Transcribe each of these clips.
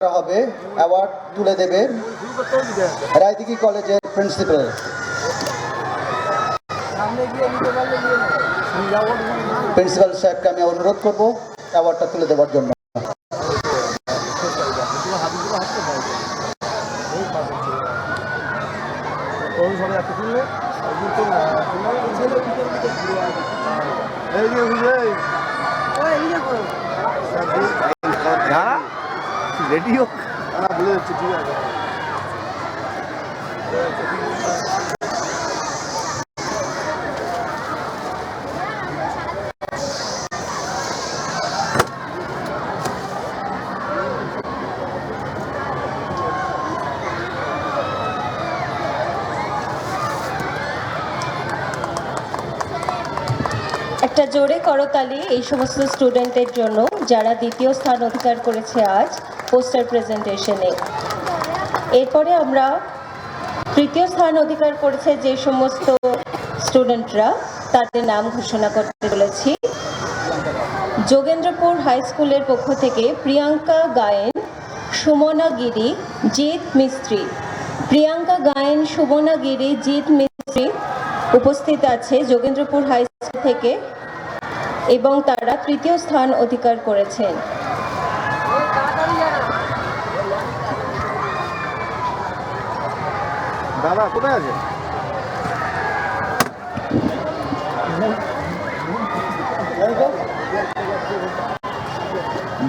হবে অ্যাওয়ার্ড তুলে দেবে রায়দিঘি কলেজের প্রিন্সিপাল। প্রিন্সিপাল সাহেবকে আমি অনুরোধ করব অ্যাওয়ার্ডটা তুলে দেওয়ার জন্য। রেডি হোক বলে যাচ্ছে, ঠিক আছে। একটা জোরে করতালি এই সমস্ত স্টুডেন্টের জন্য যারা দ্বিতীয় স্থান অধিকার করেছে আজ পোস্টার প্রেজেন্টেশনে। এরপরে আমরা তৃতীয় স্থান অধিকার করেছে যে সমস্ত স্টুডেন্টরা তাদের নাম ঘোষণা করতে চলেছি। যোগেন্দ্রপুর হাই স্কুলের পক্ষ থেকে প্রিয়াঙ্কা গায়েন, সুমনা গিরি, জিৎ মিস্ত্রি। প্রিয়াঙ্কা গায়েন, সুমনা গিরি, জিৎ মিস্ত্রি উপস্থিত আছে যোগেন্দ্রপুর হাই স্কুল থেকে এবং তারা তৃতীয় স্থান অধিকার করেছেন। দাদা কোথায় আছে?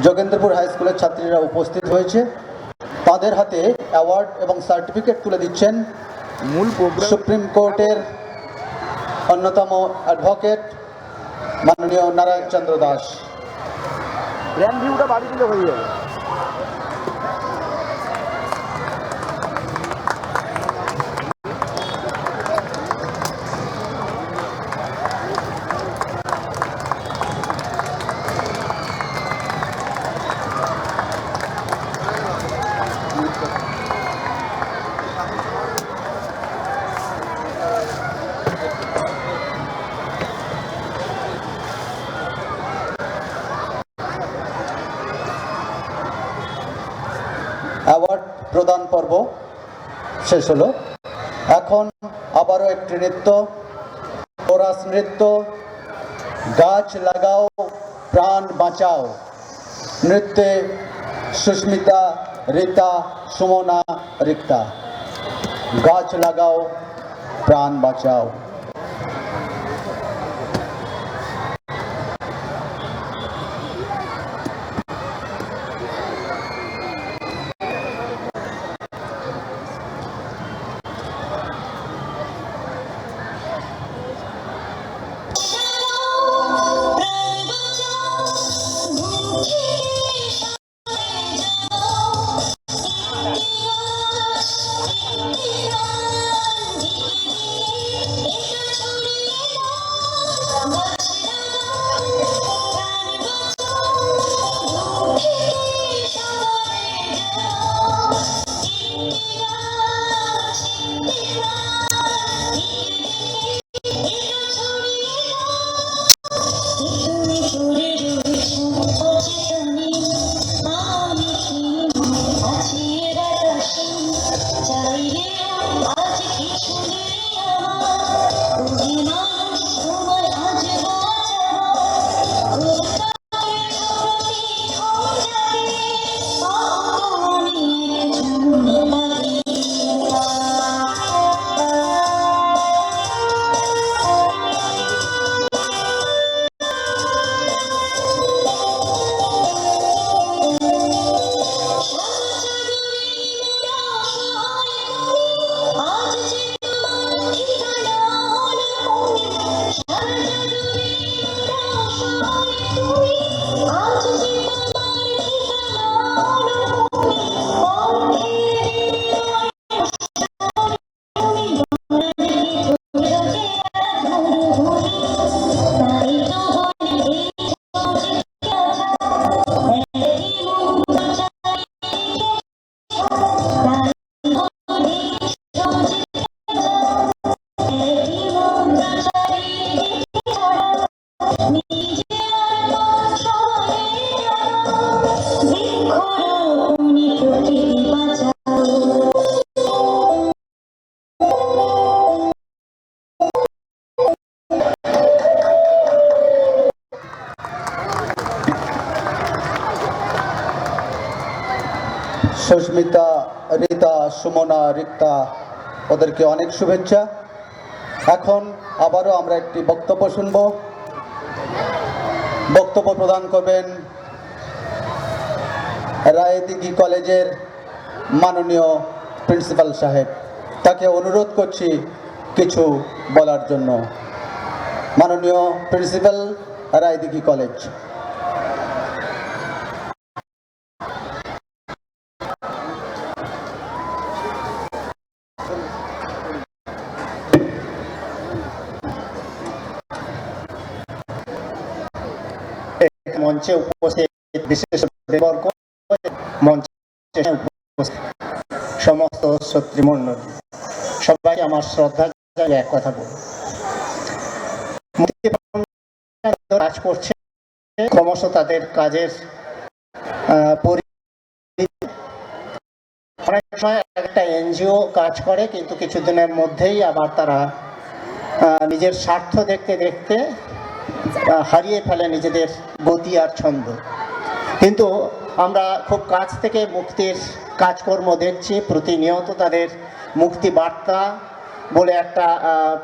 যোগেন্দ্রপুর হাই স্কুলের ছাত্রীরা উপস্থিত হয়েছে, তাদের হাতে অ্যাওয়ার্ড এবং সার্টিফিকেট তুলে দিচ্ছেন মূল প্রোগ্রাম সুপ্রিম কোর্টের অন্যতম অ্যাডভোকেট মাননীয় নারায়ণ চন্দ্র দাস। ব্র্যান্ড ভিউটা বাড়ি দিলে হয়ে যাবে। অ্যাওয়ার্ড প্রদান পর্ব শেষ হলো। এখন আবারও একটি নৃত্য, কোরাস নৃত্য, গাছ লাগাও প্রাণ বাঁচাও। নৃত্যে সুস্মিতা, রীতা, সুমনা, রিক্তা। গাছ লাগাও প্রাণ বাঁচাও। সুস্মিতা, রীতা, সুমনা, রিক্তা, ওদেরকে অনেক শুভেচ্ছা। এখন আবারও আমরা একটি বক্তব্য শুনব। বক্তব্য প্রদান করবেন রায়দিঘি কলেজের মাননীয় প্রিন্সিপাল সাহেব। তাকে অনুরোধ করছি কিছু বলার জন্য। মাননীয় প্রিন্সিপাল, রায়দিঘি কলেজ। মঞ্চে উপস্থিত বিশেষ বর্গ, মঞ্চে উপস্থিত সমস্ত শ্রোতৃমণ্ডলী, সবাইকে আমার শ্রদ্ধা জানিয়ে এক কথা বলব। কাজ করছে, ক্রমশ তাদের কাজের অনেক সময় একটা এনজিও কাজ করে, কিন্তু কিছুদিনের মধ্যেই আবার তারা নিজের স্বার্থ দেখতে দেখতে হারিয়ে ফেলে নিজেদের গতি আর ছন্দ। কিন্তু আমরা খুব কাছ থেকে মুক্তির কাজকর্ম দেখছি। প্রতিনিয়ত তাদের মুক্তি বার্তা বলে একটা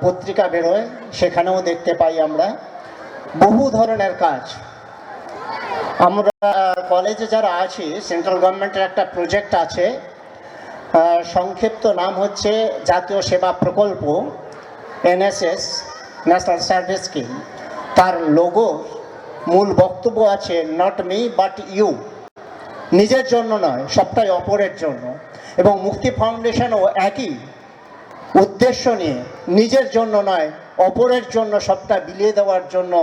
পত্রিকা বেরোয়, সেখানেও দেখতে পাই আমরা বহু ধরনের কাজ। আমরা কলেজে যারা আছি, সেন্ট্রাল গভর্নমেন্টের একটা প্রজেক্ট আছে, সংক্ষিপ্ত নাম হচ্ছে জাতীয় সেবা প্রকল্প, NSS, ন্যাশনাল সার্ভিস স্কিম। তার লোগো মূল বক্তব্য আছে নট মি বাট ইউ, নিজের জন্য নয়, সবটাই অপরের জন্য। এবং মুক্তি ফাউন্ডেশনও একই উদ্দেশ্য নিয়ে, নিজের জন্য নয়, অপরের জন্য সবটা বিলিয়ে দেওয়ার জন্য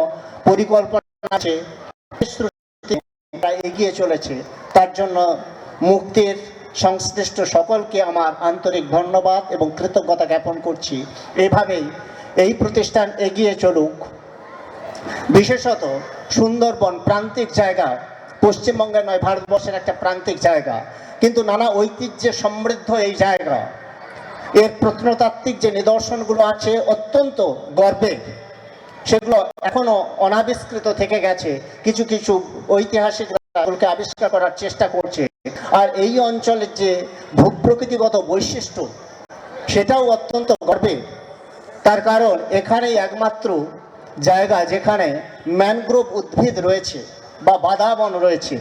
পরিকল্পনা আছে, এগিয়ে চলেছে। তার জন্য মুক্তির সংশ্লিষ্ট সকলকে আমার আন্তরিক ধন্যবাদ এবং কৃতজ্ঞতা জ্ঞাপন করছি। এভাবেই এই প্রতিষ্ঠান এগিয়ে চলুক। বিশেষত সুন্দরবন প্রান্তিক জায়গা, পশ্চিমবঙ্গের নয়, ভারতবর্ষের একটা প্রান্তিক জায়গা, কিন্তু নানা ঐতিহ্যে সমৃদ্ধ এই জায়গা। এর প্রত্নতাত্ত্বিক যে নিদর্শনগুলো আছে অত্যন্ত গর্বের, সেগুলো এখনো অনাবিষ্কৃত থেকে গেছে। কিছু কিছু ঐতিহাসিকরা আবিষ্কার করার চেষ্টা করছে। আর এই অঞ্চলের যে ভূপ্রকৃতিগত বৈশিষ্ট্য, সেটাও অত্যন্ত গর্বের। তার কারণ এখানেই একমাত্র জায়গা যেখানে ম্যানগ্রোভ উদ্ভিদ রয়েছে বা বাদাবন রয়েছে,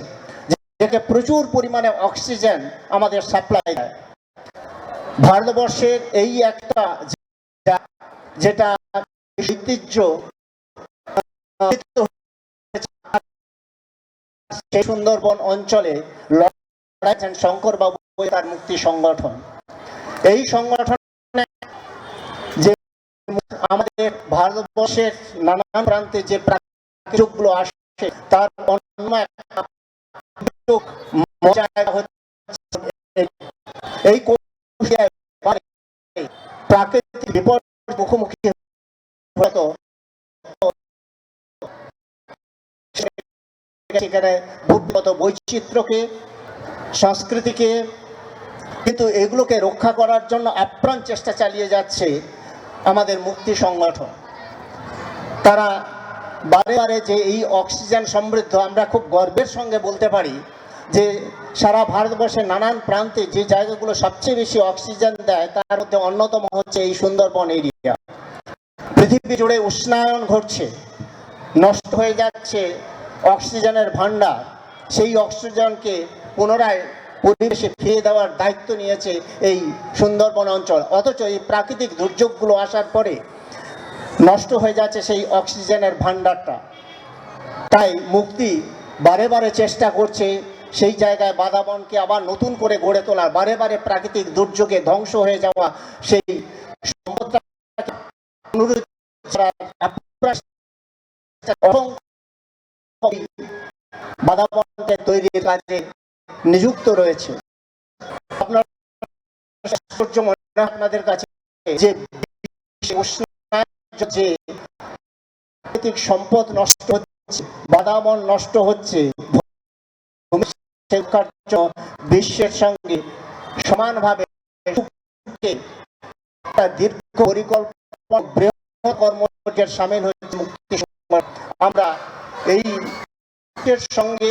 যেটাকে প্রচুর পরিমাণে অক্সিজেন আমাদের সাপ্লাই দেয়। ভারতবর্ষের এই একটা যেটা ঐতিহ্য, সেই সুন্দরবন অঞ্চলে শঙ্কর বাবু তার মুক্তি সংগঠন। এই সংগঠনে যে আমাদের ভারতবর্ষের নানান প্রান্তে যে প্রাকৃতিকগুলো আসে, তার অন্য এই প্রাকৃতিক বিপদ মুখোমুখি সেখানে ভূগত বৈচিত্র্যকে, সংস্কৃতিকে, কিন্তু এগুলোকে রক্ষা করার জন্য আপ্রাণ চেষ্টা চালিয়ে যাচ্ছে আমাদের মুক্তি সংগঠন। তারা বারে বারে যে এই অক্সিজেন সমৃদ্ধ, আমরা খুব গর্বের সঙ্গে বলতে পারি যে সারা ভারতবর্ষের নানান প্রান্তে যে জায়গাগুলো সবচেয়ে বেশি অক্সিজেন দেয়, তার মধ্যে অন্যতম হচ্ছে এই সুন্দরবন এরিয়া। পৃথিবী জুড়ে উষ্ণায়ন ঘটছে, নষ্ট হয়ে যাচ্ছে অক্সিজেনের ভান্ডার। সেই অক্সিজেনকে পুনরায় পরিবেশে ফিরিয়ে দেওয়ার দায়িত্ব নিয়েছে এই সুন্দরবন অঞ্চল। অথচ এই প্রাকৃতিক দুর্যোগগুলো আসার পরে নষ্ট হয়ে যাচ্ছে সেই অক্সিজেনের ভান্ডারটা। তাই মুক্তি বারে বারে চেষ্টা করছে সেই জায়গায় বাদাবনকে আবার নতুন করে গড়ে তোলার। বারে বারে প্রাকৃতিক দুর্যোগে ধ্বংস হয়ে যাওয়া সেই সম্পদটাকে বাদাবনকে তৈরির কাজে নিযুক্ত রয়েছে। আপনার আশ্চর্য মনে হয় আপনাদের কাছে যে যে প্রাকৃতিক সম্পদ নষ্ট হচ্ছে, বাদাবন নষ্ট হচ্ছে, বিশ্বের সঙ্গে সমানভাবে দীর্ঘ পরিকল্পনা বৃহৎ কর্মসূচির সামিল হয়েছে মুক্তি। আমরা এই এর সঙ্গে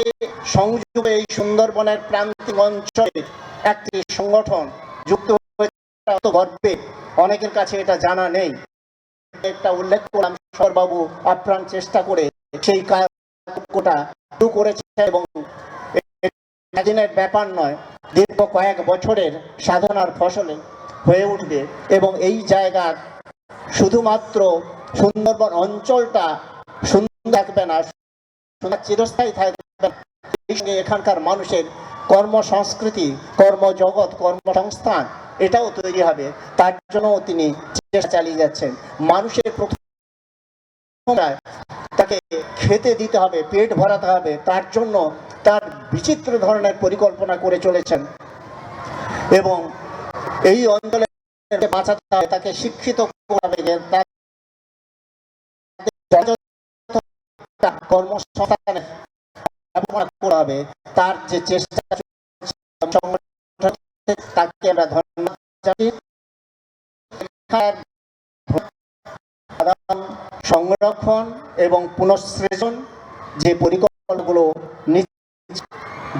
সংযুক্ত এই সুন্দরবনের প্রান্তিক অঞ্চলে একটি সংগঠন যুক্ত হয়েছে এত গর্বে, অনেকের কাছে এটা জানা নেই। একটা উল্লেখ করলাম, সরবাবু আপ্রাণ চেষ্টা করে সেই কাজটা শুরু করেছে এবং দিনের ব্যাপার নয়, দীর্ঘ কয়েক বছরের সাধনার ফসলে হয়ে উঠবে এবং এই জায়গার শুধুমাত্র সুন্দরবন অঞ্চলটা সুন্দর থাকবে না, চিরস্থায়ী থাকবে না, এই সঙ্গে এখানকার মানুষের কর্মসংস্কৃতি, কর্মজগৎ, কর্মসংস্থান এটাও তৈরি হবে। তার জন্য তিনি চেষ্টা চালিয়ে যাচ্ছেন। মানুষের প্রথম তাকে খেতে দিতে হবে, পেট ভরাতে হবে, তার জন্য তার বিচিত্র ধরনের পরিকল্পনা করে চলেছেন এবং এই অঞ্চলে বাঁচাতে হবে, তাকে শিক্ষিত করতে হবে, কর্মসংস্থানে করা হবে। তার যে চেষ্টা তাকে আমরা ধন্যবাদ জানাই। সংরক্ষণ এবং পুনঃসৃজন যে পরিকল্পনাগুলো নিচ্ছে,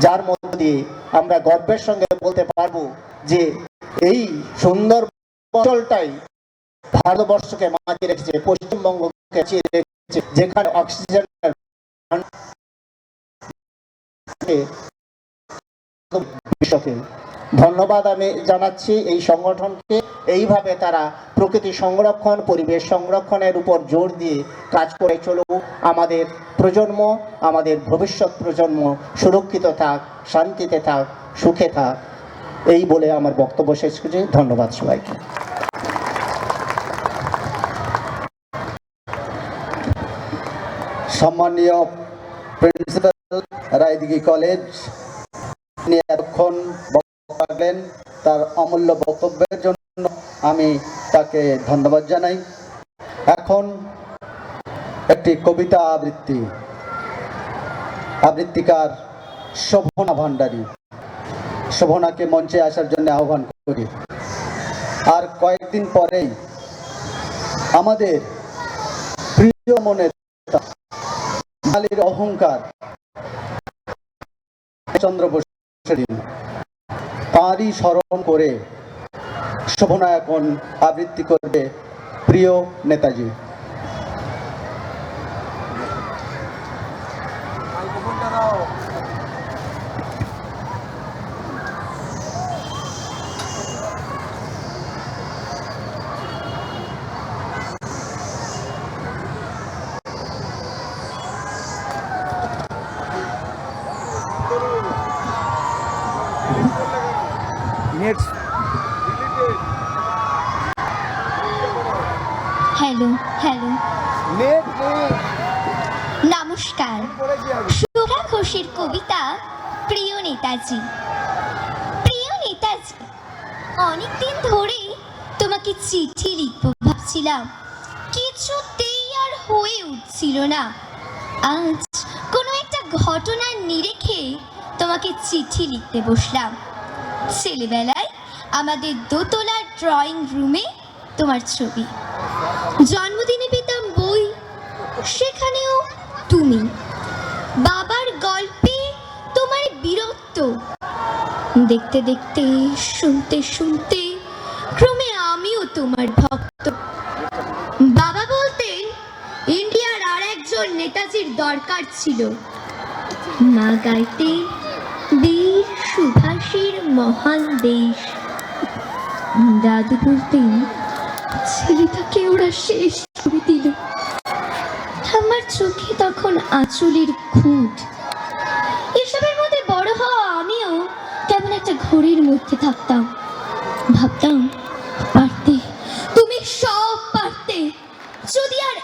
যার মধ্য দিয়ে আমরা গর্বের সঙ্গে বলতে পারবো যে এই সুন্দর অঞ্চলটাই ভারতবর্ষকে বাঁচিয়ে রেখেছে, পশ্চিমবঙ্গকে বাঁচিয়ে রেখেছে, যেখানে অক্সিজেনের বিশ্বকে ধন্যবাদ আমি জানাচ্ছি এই সংগঠনকে। এইভাবে তারা প্রকৃতি সংরক্ষণ, পরিবেশ সংরক্ষণের উপর জোর দিয়ে কাজ করে চলুক। আমাদের প্রজন্ম, আমাদের ভবিষ্যৎ প্রজন্ম সুরক্ষিত থাক, শান্তিতে থাক, সুখে থাক, এই বলে আমার বক্তব্য শেষ করছি। ধন্যবাদ সবাইকে। সম্মানীয় প্রিন্সিপাল রায়দিঘি কলেজ, তিনি এতক্ষণ বক্তব্য রাখলেন, তার অমূল্য বক্তব্যের জন্য আমি তাকে ধন্যবাদ জানাই। এখন একটি কবিতা আবৃত্তিকার শোভনা ভান্ডারী, শোভনাকে মঞ্চে আসার জন্য আহ্বান করি। আর কয়েকদিন পরেই আমাদের প্রিয় মনের বাঙালির অহংকার চন্দ্র বসুর দিন, তাঁরই স্মরণ করে শোভনা এখন আবৃত্তি করবে প্রিয় Netaji. Next hello hello next নমস্কার। শোভা ঘোষের কবিতা প্রিয় নেতাজি। প্রিয় নেতাজি, অনেকদিন ধরে তোমাকে চিঠি লিখব ভাবছিলাম, কিছুতেই আর হয়ে উঠছিল না। আজ কোনো একটা ঘটনার নিরেখে তোমাকে চিঠি লিখতে বসলাম। ছেলেবেলায় আমাদের দোতলার ড্রয়িং রুমে তোমার ছবি, জন্মদিনে পেতাম বই, সেখানেও তুমি, বাবার গল্পে তোমার বীরত্ব, দেখতে দেখতে শুনতে শুনতে ক্রমে আমিও তোমার ভক্ত। বাবা বলতেন ইন্ডিয়ার আর একজন নেতাজির দরকার ছিল। মা গাইতেন বীর সুভাষের মহান দেশ। দাদু বলতেন ছেলেটাকে ওরা শেষ করে দিল। আমার চোখে তখন আঁচলের খুঁট। এসবের মধ্যে বড় হওয়া আমিও কেমন একটা ঘড়ির মধ্যে থাকতাম, ভাবতাম পারতে, তুমি সব পারতে, যদি আর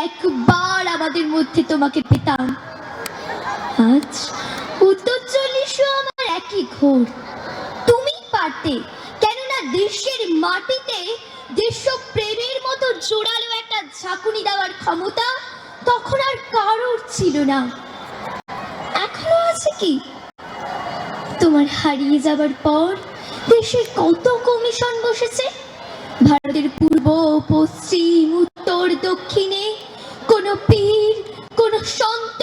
একবার আমাদের মধ্যে তোমাকে পেতাম। আজ উত্তর 40 আমার একই ঘোর। তুমি পারতে, কেননা দেশের মাটিতে দেশপ্রেমের মতো জোরালো একটা ঝাঁকুনি দেওয়ার ক্ষমতা তখন আর কারোর ছিল না। এখনো আছে কি? তোমার হারিয়ে যাবার পর দেশে কত কমিশন বসেছে, ভারতের পূর্ব, পশ্চিম, উত্তর, দক্ষিণে। কোন পীর, কোন সন্ত,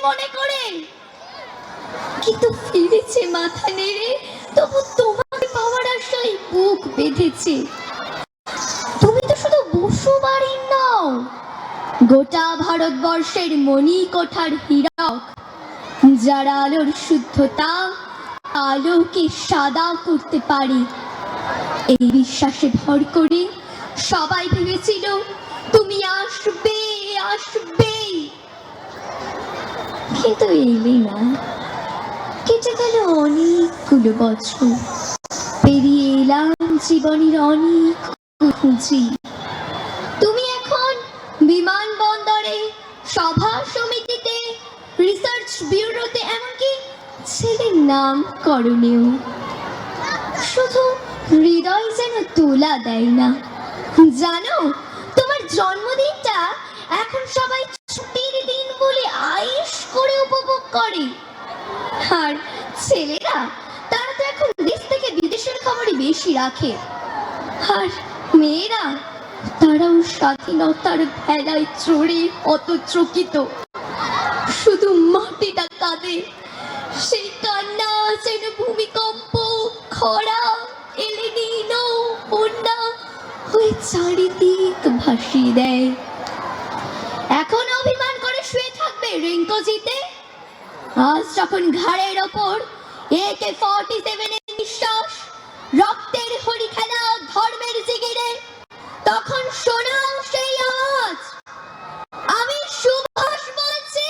মনে করে, কিন্তু ফিরেছে মাথা নেড়ে, তবু তোমাকে পাওয়ার আশায় বুক বেঁধেছে। তুমি তো শুধু বসুবাড়ির নও, গোটা ভারতবর্ষের মণিকোঠার হীরক, যারা আলোর শুদ্ধতা আলোকে সাদা করতে পারে। এই বিশ্বাসে ভর করে সবাই ভেবেছিল তুমি আসবে আসবে, কিন্তু এলে না। কেটে গেল অনেকগুলো বছর, পেরিয়ে এলাম জীবনের অনেক খুঁজি। তুমি এখন বিমানবন্দরে, সভা সমিতিতে, রিসার্চ ব্যুরোতে, এমনকি ছেলের নামকরণেও। শুধু হৃদয় যেন তোলা দেয় না। জানো, তোমার জন্মদিনটা এখন সবাই ছুটির দিন বলে আয়েশ করে উপভোগ করে। আর ছেলেরা, তারা তো এখন দেশ থেকে বিদেশের খবরই বেশি রাখে। আর মেয়েরা, তারাও স্বাধীনতার ভেলায় চড়ে অতচকিত। শুধু মাটিটা কাঁদে, সেই কান্না যেন ভূমিকম্প, খরা, এলিনো, বন্যা ওই চারিদিক ভাসিয়ে দেয়। এখন অভিমান করে শুয়ে থাকবে রিঙ্কোজিতে? আজ যখন ঘাড়ের ওপর AK-47 এর নিঃশ্বাস, রক্তের হরি খেলা, ধর্মের জিগিরে, তখন শোনাও সেই আওয়াজ। আমি সুভাষ বলছি।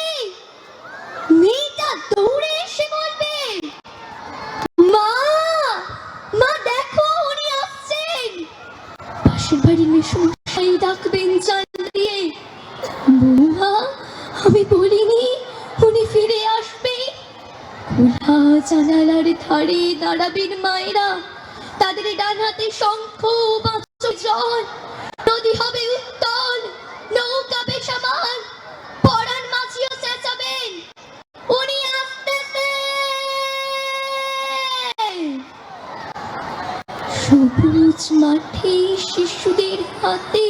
মেয়েটা দৌড়ে এসে বলবে, মা, মা দেখো উনি আসছেন। পাশের বাড়ির মেশমশাই ডাকবেন জানলা দিয়ে, বৌমা আমি বলিনি উনি ফিরে আসবে। খোলা জানালার ধারে দাঁড়াবেন মায়েরা, তাদের ডান হাতে শঙ্খ বাঁচো জল। নদী হবে উত্তল, নৌকা বেসামাল, পরাণ মাঝিও চেঁচাবেন, উনি আসতেছে। সবুজ মাঠে শিশুদের হাতে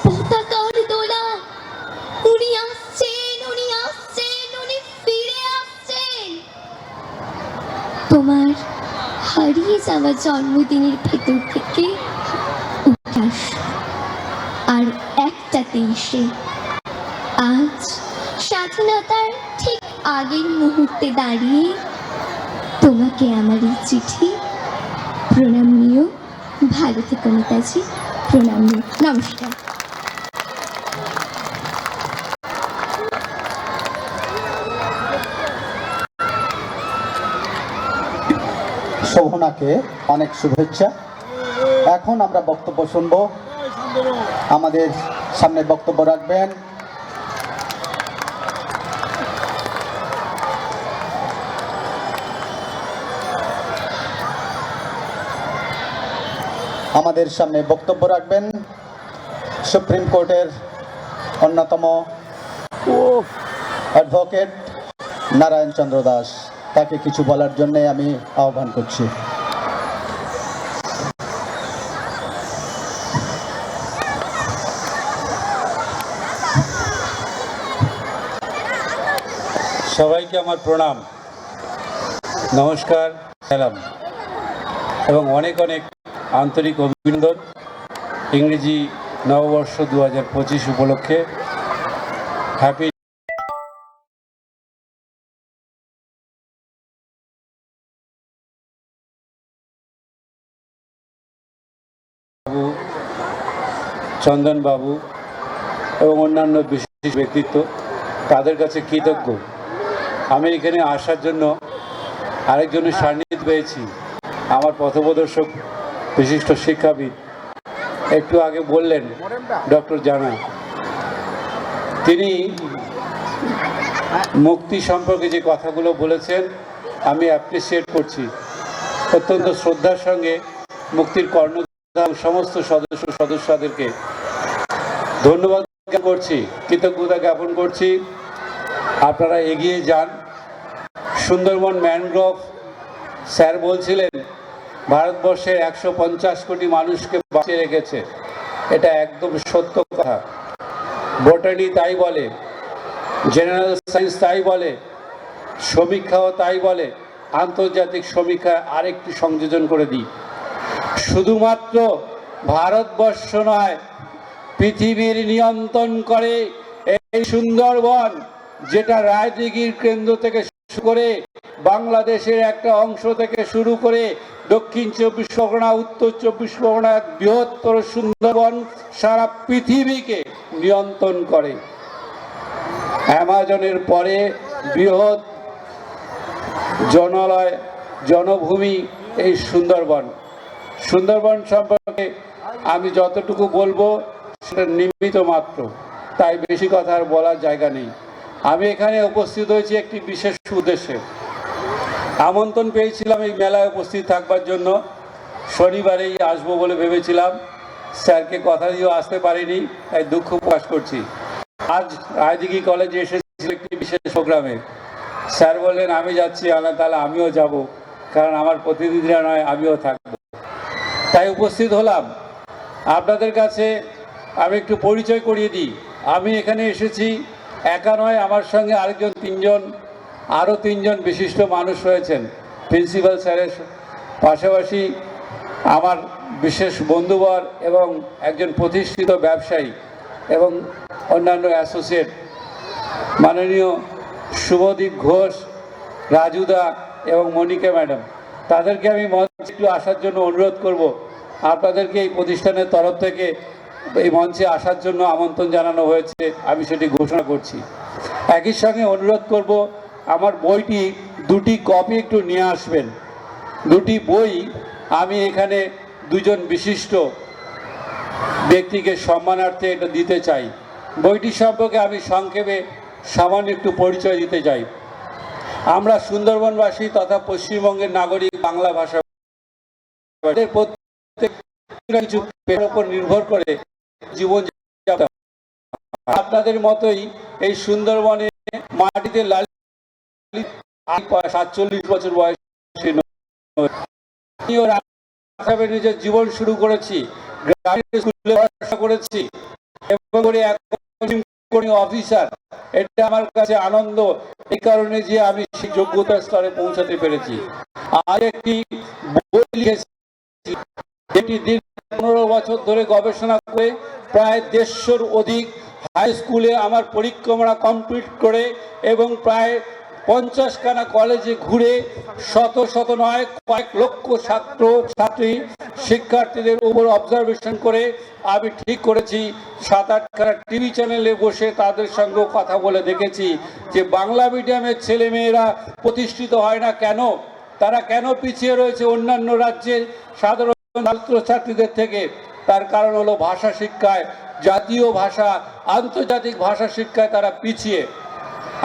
পতাকার দোলা, উনি আসছেন, উনি আসছেন, উনি ফিরে আসছেন। তোমার হারিয়ে যাওয়া জন্মদিনের ভেতর থেকে উঠে আসো। আর একটাতে এসে আজ স্বাধীনতার ঠিক আগের মুহূর্তে দাঁড়িয়ে তোমাকে আমার এই চিঠি। প্রণাম নিও, ভালো থেকো নেতাজি, প্রণাম নিও, নমস্কার। শোভনাকে অনেক শুভেচ্ছা। এখন আমরা বক্তব্য শুনবো। আমাদের সামনে বক্তব্য রাখবেন সুপ্রিম কোর্টের অন্যতম অ্যাডভোকেট নারায়ণ চন্দ্র দাস। তাকে কিছু বলার জন্য আমি আহ্বান করছি। সবাইকে আমার প্রণাম, নমস্কার, সালাম এবং অনেক অনেক আন্তরিক অভিনন্দন ইংরেজি নববর্ষ 2025 উপলক্ষে। হ্যাপি বাবু, চন্দন বাবু এবং অন্যান্য বিশেষ ব্যক্তিত্ব, তাদের কাছে কৃতজ্ঞ। আমি এখানে আসার জন্য আরেকজনের সান্নিধ্য পেয়েছি, আমার পথপ্রদর্শক বিশিষ্ট শিক্ষাবিদ একটু আগে বললেন, ডক্টর জানা। তিনি মুক্তি সম্পর্কে যে কথাগুলো বলেছেন আমি অ্যাপ্রিসিয়েট করছি। অত্যন্ত শ্রদ্ধার সঙ্গে মুক্তির কর্ণধার সমস্ত সদস্যদেরকে ধন্যবাদ করছি, কৃতজ্ঞতা জ্ঞাপন করছি। আপনারা এগিয়ে যান। সুন্দরবন ম্যানগ্রোভ, স্যার বলছিলেন ভারতবর্ষের 150 কোটি মানুষকে বাঁচিয়ে রেখেছে। এটা একদম সত্য কথা। বোটানি তাই বলে, জেনারেল সায়েন্স তাই বলে, সমীক্ষাও তাই বলে। আন্তর্জাতিক সমীক্ষায় আরেকটি সংযোজন করে দিই, শুধুমাত্র ভারতবর্ষ নয়, পৃথিবীর নিয়ন্ত্রণ করে এই সুন্দরবন, যেটা রায়দিঘির কেন্দ্র থেকে শুরু করে বাংলাদেশের একটা অংশ থেকে শুরু করে দক্ষিণ 24 পরগনা, উত্তর 24 পরগনা, বৃহত্তর সুন্দরবন সারা পৃথিবীকে নিয়ন্ত্রণ করে। অ্যামাজনের পরে বৃহৎ জনালয়, জনভূমি এই সুন্দরবন। সুন্দরবন সম্পর্কে আমি যতটুকু বলবো সেটা নিমিত মাত্র, তাই বেশি কথা আর বলার জায়গা নেই। আমি এখানে উপস্থিত হয়েছি একটি বিশেষ উদ্দেশ্যে। আমন্ত্রণ পেয়েছিলাম এই মেলায় উপস্থিত থাকবার জন্য, শনিবারেই আসবো বলে ভেবেছিলাম। স্যারকে কথা দিয়েও আসতে পারিনি, তাই দুঃখ প্রকাশ করছি। আজ রায়দিঘি কলেজে এসেছিল একটি বিশেষ প্রোগ্রামে। স্যার বললেন আমি যাচ্ছি, তাহলে আমিও যাব, কারণ আমার প্রতিনিধিরা নয়, আমিও থাকব। তাই উপস্থিত হলাম। আপনাদের কাছে আমি একটু পরিচয় করিয়ে দিই। আমি এখানে এসেছি একা নয়, আমার সঙ্গে আরও তিনজন বিশিষ্ট মানুষ রয়েছেন। প্রিন্সিপাল স্যারের পাশাপাশি আমার বিশেষ বন্ধুবর এবং একজন প্রতিষ্ঠিত ব্যবসায়ী এবং অন্যান্য অ্যাসোসিয়েট, মাননীয় শুভদীপ ঘোষ, রাজুদা এবং মনিকা ম্যাডাম। তাদেরকে আমি মঞ্চে একটু আসার জন্য অনুরোধ করব। আপনাদেরকে এই প্রতিষ্ঠানের তরফ থেকে এই মঞ্চে আসার জন্য আমন্ত্রণ জানানো হয়েছে, আমি সেটি ঘোষণা করছি। একই সঙ্গে অনুরোধ করব আমার বইটি দুটি কপি একটু নিয়ে আসবেন। দুটি বই আমি এখানে দুজন বিশিষ্ট ব্যক্তিকে সম্মানার্থে এটা দিতে চাই। বইটি সম্পর্কে আমি সংক্ষেপে সামান্য একটু পরিচয় দিতে চাই। আমরা সুন্দরবনবাসী তথা পশ্চিমবঙ্গের নাগরিক, বাংলা ভাষা প্রত্যেক কিছু পেশার উপর নির্ভর করে জীবন। আপনাদের মতোই এই সুন্দরবনে মাটিতে 47 বছর বয়সে নিজের জীবন শুরু করেছি, গ্রামের স্কুলে পড়াশোনা করেছি এবং অফিসার। এটা আমার কাছে আনন্দ এই কারণে যে আমি সেই যোগ্যতার স্তরে পৌঁছাতে পেরেছি। আর একটি বই লিখেছি, যেটি দীর্ঘ 15 বছর ধরে গবেষণা করে প্রায় 150-র অধিক হাই স্কুলে আমার পরিক্রমা কমপ্লিট করে এবং প্রায় 50খানা কলেজে ঘুরে শত নয় কয়েক লক্ষ ছাত্র ছাত্রী শিক্ষার্থীদের উপর অবজারভেশন করে আমি ঠিক করেছি 7-8খানা টিভি চ্যানেলে বসে তাদের সঙ্গে কথা বলে দেখেছি যে বাংলা মিডিয়ামের ছেলেমেয়েরা প্রতিষ্ঠিত হয় না কেন, তারা কেন পিছিয়ে রয়েছে অন্যান্য রাজ্যের সাধারণ ছাত্রছাত্রীদের থেকে। তার কারণ হলো ভাষা শিক্ষায়, জাতীয় ভাষা, আন্তর্জাতিক ভাষা শিক্ষায় তারা পিছিয়ে।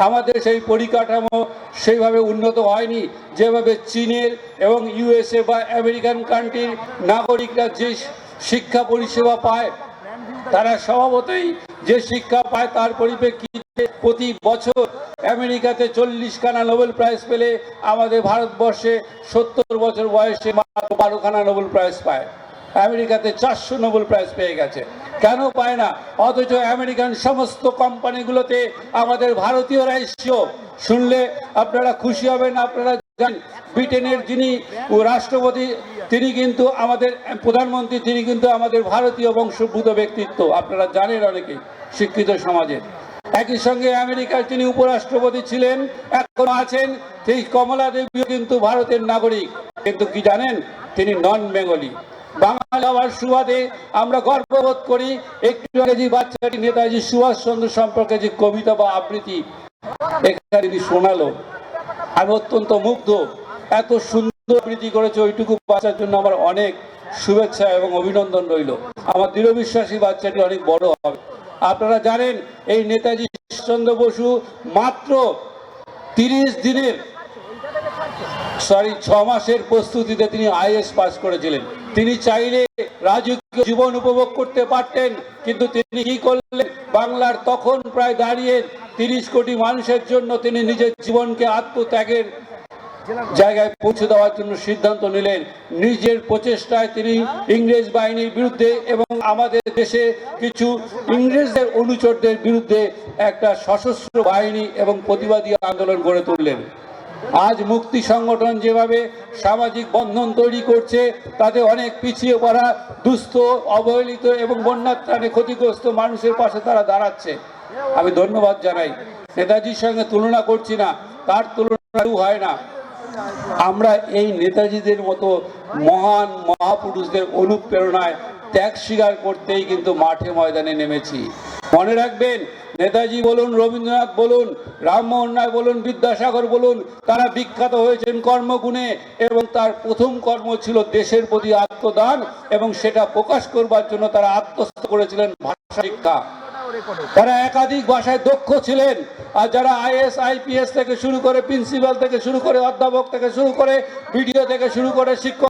আমাদের সেই পরিকাঠামো সেইভাবে উন্নত হয়নি যেভাবে চীনের এবং ইউএসএ বা আমেরিকান কান্ট্রির নাগরিকরা যে শিক্ষা পরিষেবা পায়। তারা স্বভাবতই যে শিক্ষা পায় তার পরিপ্রেক্ষিতে প্রতি বছর আমেরিকাতে 40খানা নোবেল প্রাইজ পেলে আমাদের ভারতবর্ষে 70 বছর বয়সে মাত্র 12খানা নোবেল প্রাইজ পায়। আমেরিকাতে 400 নোবেল প্রাইজ পেয়ে গেছে। কেন পায় না? অথচ আমেরিকান সমস্ত কোম্পানিগুলোতে আমাদের ভারতীয়রাই সিও। শুনলে আপনারা খুশি হবেন। আপনারা জানেন ব্রিটেনের যিনি রাষ্ট্রপতি তিনি কিন্তু আমাদের প্রধানমন্ত্রী, তিনি কিন্তু আমাদের ভারতীয় বংশোদ্ভূত ব্যক্তিত্ব। আপনারা জানেন অনেকেই শিক্ষিত সমাজের। একই সঙ্গে আমেরিকার যিনি উপরাষ্ট্রপতি ছিলেন, এখনো আছেন, সেই কমলা দেবীও কিন্তু ভারতের নাগরিক। কিন্তু কি জানেন, তিনি নন বেঙ্গলি। বাঙালি হওয়ার সুবাদে আমরা গর্ববোধ করি। একটু আগে যে বাচ্চাটি নেতাজি সুভাষচন্দ্র সম্পর্কে যে কবিতা বা আবৃত্তি এখানে তিনি শোনালো, আমি অত্যন্ত মুগ্ধ। এত সুন্দর আবৃত্তি করেছে, ওইটুকু বাচ্চার জন্য আমার অনেক শুভেচ্ছা এবং অভিনন্দন রইল। আমার দৃঢ় বিশ্বাসী বাচ্চাটি অনেক বড় হবে। আপনারা জানেন এই নেতাজি সুভাষচন্দ্র বসু মাত্র 6 মাসের প্রস্তুতিতে তিনি আইএএস পাস করেছিলেন। তিনি চাইলে রাজকীয় জীবন উপভোগ করতে পারতেন, কিন্তু তিনি কি করলেন? বাংলার তখন প্রায় দাঁড়িয়ে 30 কোটি মানুষের জন্য তিনি নিজের জীবনকে আত্মত্যাগের জায়গায় পৌঁছে দেওয়ার জন্য সিদ্ধান্ত নিলেন। নিজের প্রচেষ্টায় তিনি ইংরেজ বাহিনীর বিরুদ্ধে এবং আমাদের দেশে কিছু ইংরেজদের অনুচরদের বিরুদ্ধে একটা সশস্ত্র বাহিনী এবং প্রতিবাদী আন্দোলন গড়ে তুললেন। আজ মুক্তি সংগঠন যেভাবে সামাজিক বন্ধন তৈরি করছে, তাতে অনেক পিছিয়ে পড়া, দুস্থ, অবহেলিত এবং বন্যার ত্রাণে ক্ষতিগ্রস্ত মানুষের পাশে তারা দাঁড়াচ্ছে। আমি ধন্যবাদ জানাই। নেতাজির সঙ্গে তুলনা করছি না, তার তুলনা হয় না। আমরা এই নেতাজিদের মতো মহান মহাপুরুষদের অনুপ্রেরণায় ত্যাগ স্বীকার করতেই কিন্তু মাঠে ময়দানে নেমেছি। মনে রাখবেন, নেতাজি বলুন, রবীন্দ্রনাথ বলুন, রামমোহন রায় বলুন, বিদ্যাসাগর বলুন, তারা বিখ্যাত হয়েছেন কর্মগুণে এবং তার প্রথম কর্ম ছিল দেশের প্রতি আত্মদান এবং সেটা প্রকাশ করবার জন্য তারা আত্মস্থ করেছিলেন ভাষা শিক্ষা। তারা একাধিক ভাষায় দক্ষ ছিলেন। আর যারা আইএস আইপিএস থেকে শুরু করে, প্রিন্সিপাল থেকে শুরু করে, অধ্যাপক থেকে শুরু করে, বিডিও থেকে শুরু করে, শিক্ষক